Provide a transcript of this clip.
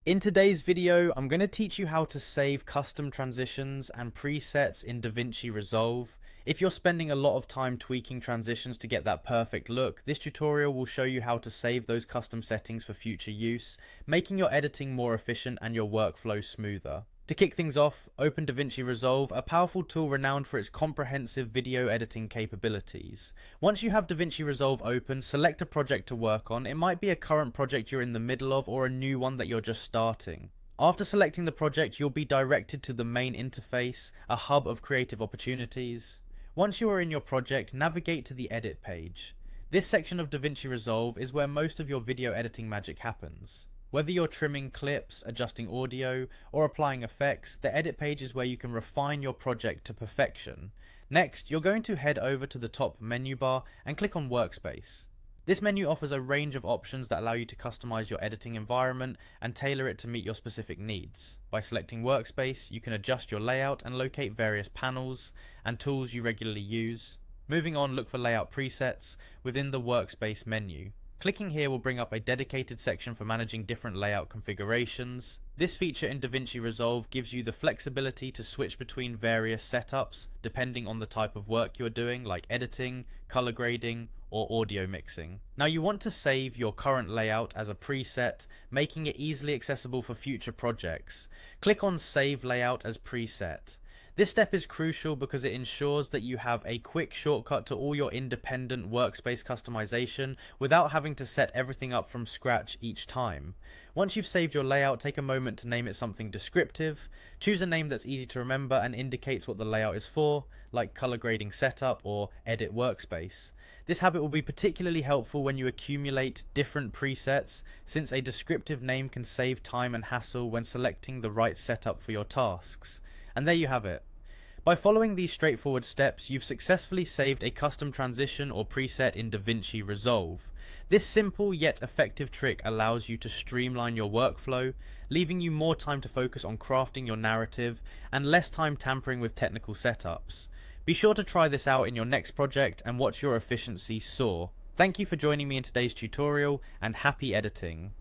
In today's video, I'm going to teach you how to save custom transitions and presets in Davinci Resolve. If you're spending a lot of time tweaking transitions to get that perfect look, this tutorial will show you how to save those custom settings for future use, making your editing more efficient and your workflow smoother. To kick things off, open Davinci Resolve, a powerful tool renowned for its comprehensive video editing capabilities. Once you have Davinci Resolve open, select a project to work on. It might be a current project you're in the middle of or a new one that you're just starting. After selecting the project, you'll be directed to the main interface, a hub of creative opportunities. Once you are in your project, navigate to the Edit page. This section of Davinci Resolve is where most of your video editing magic happens. Whether you're trimming clips, adjusting audio, or applying effects, the edit page is where you can refine your project to perfection. Next, you're going to head over to the top menu bar and click on Workspace. This menu offers a range of options that allow you to customize your editing environment and tailor it to meet your specific needs. By selecting Workspace, you can adjust your layout and locate various panels and tools you regularly use. Moving on, look for Layout Presets within the Workspace menu. Clicking here will bring up a dedicated section for managing different layout configurations. This feature in Davinci Resolve gives you the flexibility to switch between various setups depending on the type of work you're doing, like editing, color grading, or audio mixing. Now you want to save your current layout as a preset, making it easily accessible for future projects. Click on Save Layout as Preset. This step is crucial because it ensures that you have a quick shortcut to all your independent workspace customization without having to set everything up from scratch each time. Once you've saved your layout, take a moment to name it something descriptive. Choose a name that's easy to remember and indicates what the layout is for, like color grading setup or edit workspace. This habit will be particularly helpful when you accumulate different presets, since a descriptive name can save time and hassle when selecting the right setup for your tasks. And there you have it. By following these straightforward steps, you've successfully saved a custom transition or preset in Davinci Resolve. This simple yet effective trick allows you to streamline your workflow, leaving you more time to focus on crafting your narrative and less time tampering with technical setups. Be sure to try this out in your next project and watch your efficiency soar. Thank you for joining me in today's tutorial, and happy editing.